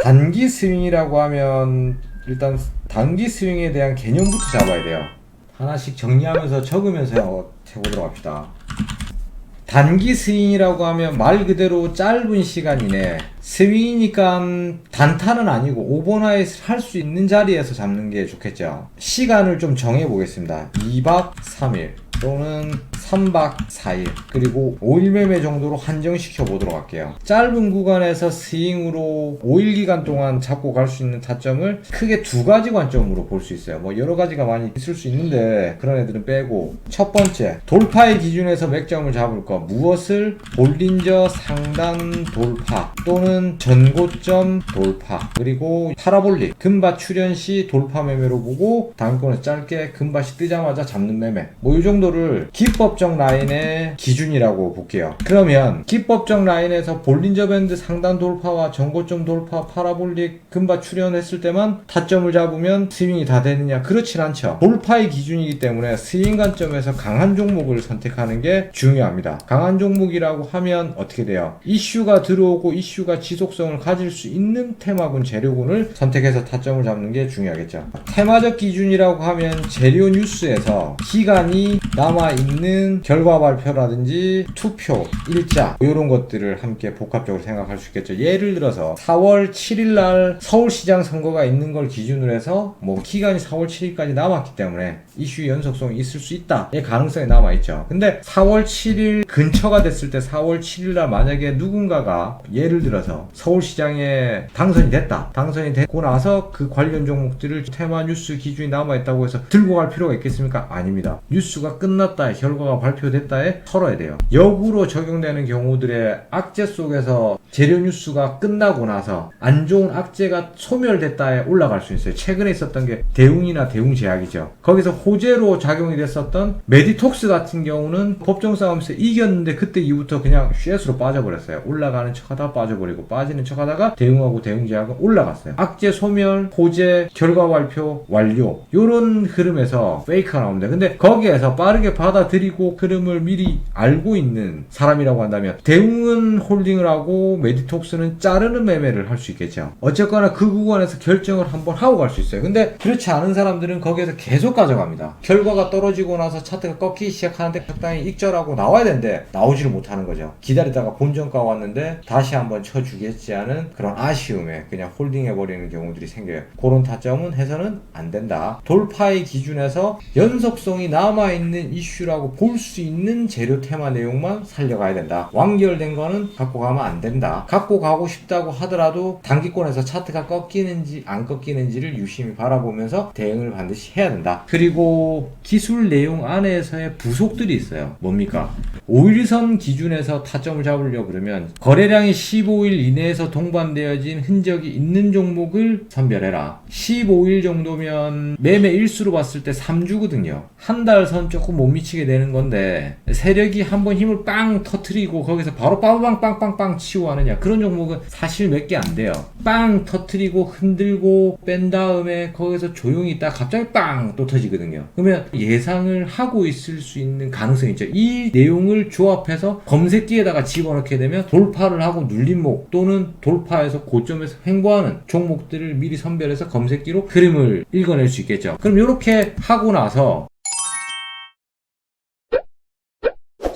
단기 스윙이라고 하면 일단 단기 스윙에 대한 개념부터 잡아야 돼요. 하나씩 정리하면서 적으면서 해보도록 합시다. 단기 스윙이라고 하면 말 그대로 짧은 시간 이내 스윙이니까 단타는 아니고 오버나잇을 할 수 있는 자리에서 잡는 게 좋겠죠. 시간을 좀 정해 보겠습니다. 2박 3일 또는 3박 4일 그리고 5일 매매 정도로 한정시켜 보도록 할게요. 짧은 구간에서 스윙으로 5일 기간 동안 잡고 갈 수 있는 타점을 크게 두 가지 관점으로 볼 수 있어요. 뭐 여러 가지가 많이 있을 수 있는데 그런 애들은 빼고, 첫 번째 돌파의 기준에서 맥점을 잡을 거, 무엇을 볼린저 상단 돌파 또는 전고점 돌파, 그리고 파라볼릭 금밭 출현 시 돌파 매매로 보고 단권에서 짧게 금밭이 뜨자마자 잡는 매매, 뭐 이 정도를 기법적 라인의 기준이라고 볼게요. 그러면 기법적 라인에서 볼린저 밴드 상단 돌파와 전고점 돌파, 파라볼릭 금밭 출현했을 때만 타점을 잡으면 스윙이 다 되느냐? 그렇진 않죠. 돌파의 기준이기 때문에 스윙 관점에서 강한 종목을 선택하는 게 중요합니다. 강한 종목이라고 하면 어떻게 돼요? 이슈가 들어오고 이슈가 지속성을 가질 수 있는 테마군, 재료군을 선택해서 타점을 잡는 게 중요하겠죠. 테마적 기준이라고 하면 재료 뉴스에서 기간이 남아있는 결과 발표라든지 투표, 일자 이런 것들을 함께 복합적으로 생각할 수 있겠죠. 예를 들어서 4월 7일날 서울시장 선거가 있는 걸 기준으로 해서 뭐 기간이 4월 7일까지 남았기 때문에 이슈 연속성이 있을 수 있다의 가능성이 남아있죠. 근데 4월 7일 근처가 됐을 때 4월 7일날 만약에 누군가가 예를 들어서 서울시장에 당선이 됐다. 당선이 되고 나서 그 관련 종목들을 테마 뉴스 기준이 남아있다고 해서 들고 갈 필요가 있겠습니까? 아닙니다. 뉴스가 끝났다에, 결과가 발표됐다에 털어야 돼요. 역으로 적용되는 경우들의 악재 속에서 재료 뉴스가 끝나고 나서 안 좋은 악재가 소멸됐다에 올라갈 수 있어요. 최근에 있었던 게 대웅이나 대웅제약이죠. 거기서 호재로 작용이 됐었던 메디톡스 같은 경우는 법정 싸움에서 이겼는데 그때 이후부터 그냥 쉐스로 빠져버렸어요. 올라가는 척하다가 빠져버리고 빠지는 척하다가 대웅하고 대웅제약은 올라갔어요. 악재 소멸, 호재, 결과 발표 완료, 요런 흐름에서 페이크가 나옵니다. 근데 거기에서 빠르게 받아들이고 흐름을 미리 알고 있는 사람이라고 한다면 대웅은 홀딩을 하고 메디톡스는 자르는 매매를 할 수 있겠죠. 어쨌거나 그 구간에서 결정을 한번 하고 갈 수 있어요. 근데 그렇지 않은 사람들은 거기에서 계속 가져갑니다. 결과가 떨어지고 나서 차트가 꺾이기 시작하는데 적당히 익절하고 나와야 되는데 나오지를 못하는 거죠. 기다리다가 본전가 왔는데 다시 한번 쳐주겠지 하는 그런 아쉬움에 그냥 홀딩해버리는 경우들이 생겨요. 그런 타점은 해서는 안 된다. 돌파의 기준에서 연속성이 남아있는 이슈라고 볼 수 있는 재료 테마 내용만 살려가야 된다. 완결된 거는 갖고 가면 안 된다. 갖고 가고 싶다고 하더라도 단기권에서 차트가 꺾이는지 안 꺾이는지를 유심히 바라보면서 대응을 반드시 해야 된다. 그리고 기술 내용 안에서의 부속들이 있어요. 뭡니까? 5일선 기준에서 타점을 잡으려고 그러면 거래량이 15일 이내에서 동반되어진 흔적이 있는 종목을 선별해라. 15일 정도면 매매 일수로 봤을 때 3주거든요. 한 달 선 조금 못 미치게 되는 건데 세력이 한번 힘을 빵 터트리고 거기서 바로 빵빵빵빵빵 치고 하느냐, 그런 종목은 사실 몇 개 안 돼요. 빵 터트리고 흔들고 뺀 다음에 거기서 조용히 있다 갑자기 빵 또 터지거든요. 그러면 예상을 하고 있을 수 있는 가능성이 있죠. 이 내용을 조합해서 검색기에다가 집어넣게 되면 돌파를 하고 눌림목 또는 돌파해서 고점에서 횡보하는 종목들을 미리 선별해서 검색기로 흐름을 읽어낼 수 있겠죠. 그럼 이렇게 하고 나서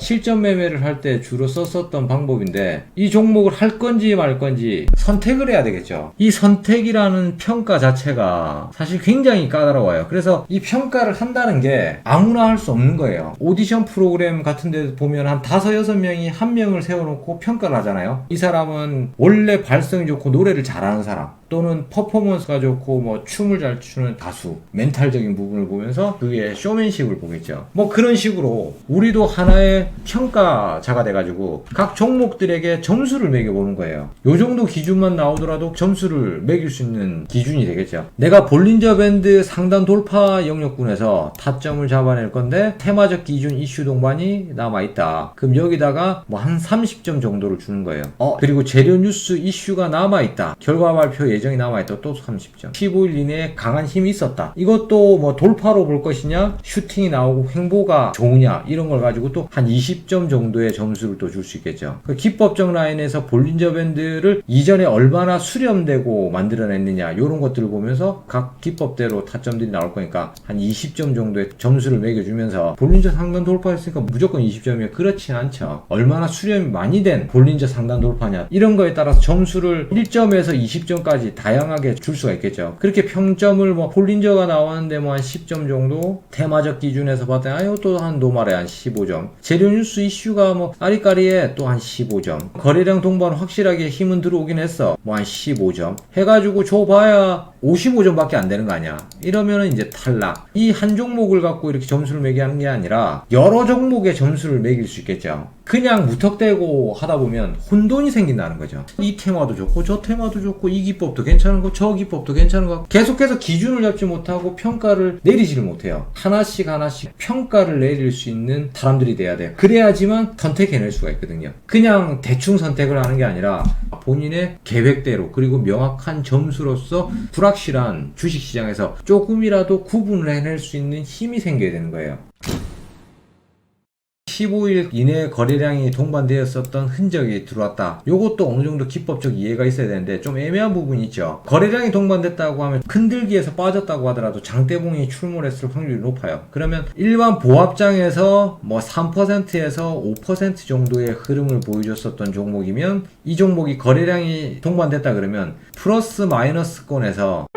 실전 매매를 할 때 주로 썼었던 방법인데, 이 종목을 할 건지 말 건지 선택을 해야 되겠죠. 이 선택이라는 평가 자체가 사실 굉장히 까다로워요. 그래서 이 평가를 한다는 게 아무나 할 수 없는 거예요. 오디션 프로그램 같은 데 보면 한 5-6명이 한 명을 세워놓고 평가를 하잖아요. 이 사람은 원래 발성이 좋고 노래를 잘하는 사람, 또는 퍼포먼스가 좋고 뭐 춤을 잘 추는 가수, 멘탈적인 부분을 보면서 그게 쇼맨십을 보겠죠. 뭐 그런 식으로 우리도 하나의 평가자가 돼가지고 각 종목들에게 점수를 매겨보는 거예요. 요 정도 기준만 나오더라도 점수를 매길 수 있는 기준이 되겠죠. 내가 볼린저 밴드 상단 돌파 영역군에서 타점을 잡아낼 건데 테마적 기준 이슈 동반이 남아있다. 그럼 여기다가 뭐 한 30점 정도를 주는 거예요. 그리고 재료 뉴스 이슈가 남아있다. 결과 발표 예정이 남아있다 또 30점. 15일 이내에 강한 힘이 있었다. 이것도 뭐 돌파로 볼 것이냐, 슈팅이 나오고 횡보가 좋으냐, 이런 걸 가지고 또 한 20점 정도의 점수를 또 줄 수 있겠죠. 그 기법적 라인에서 볼린저 밴드를 이전에 얼마나 수렴되고 만들어냈느냐, 이런 것들을 보면서 각 기법대로 타점들이 나올 거니까 한 20점 정도의 점수를 매겨주면서 볼린저 상단 돌파했으니까 무조건 20점이에요. 그렇진 않죠. 얼마나 수렴이 많이 된 볼린저 상단 돌파냐, 이런 거에 따라서 점수를 1점에서 20점까지 다양하게 줄 수가 있겠죠. 그렇게 평점을 뭐 볼린저가 나왔는데 뭐 한 10점 정도, 테마적 기준에서 봤더니 아유 또 한 노말에 한 15점, 재료뉴스 이슈가 뭐 아리까리에 또 한 15점, 거래량 동반 확실하게 힘은 들어오긴 했어, 뭐 한 15점 해가지고 줘봐야 55점밖에 안 되는 거 아니야. 이러면은 이제 탈락. 이 한 종목을 갖고 이렇게 점수를 매기하는 게 아니라 여러 종목의 점수를 매길 수 있겠죠. 그냥 무턱대고 하다 보면 혼돈이 생긴다는 거죠. 이 테마도 좋고 저 테마도 좋고 이 기법도 괜찮은 거 저 기법도 괜찮은 거, 계속해서 기준을 잡지 못하고 평가를 내리지를 못해요. 하나씩 평가를 내릴 수 있는 사람들이 돼야 돼요. 그래야지만 선택해낼 수가 있거든요. 그냥 대충 선택을 하는 게 아니라 본인의 계획대로, 그리고 명확한 점수로서 불확실한 주식시장에서 조금이라도 구분을 해낼 수 있는 힘이 생겨야 되는 거예요. 15일 이내에 거래량이 동반되었었던 흔적이 들어왔다. 요것도 어느 정도 기법적 이해가 있어야 되는데 좀 애매한 부분이 있죠. 거래량이 동반됐다고 하면 큰들기에서 빠졌다고 하더라도 장대봉이 출몰했을 확률이 높아요. 그러면 일반 보합장에서 뭐 3%에서 5% 정도의 흐름을 보여줬었던 종목이면, 이 종목이 거래량이 동반됐다 그러면 플러스 마이너스권에서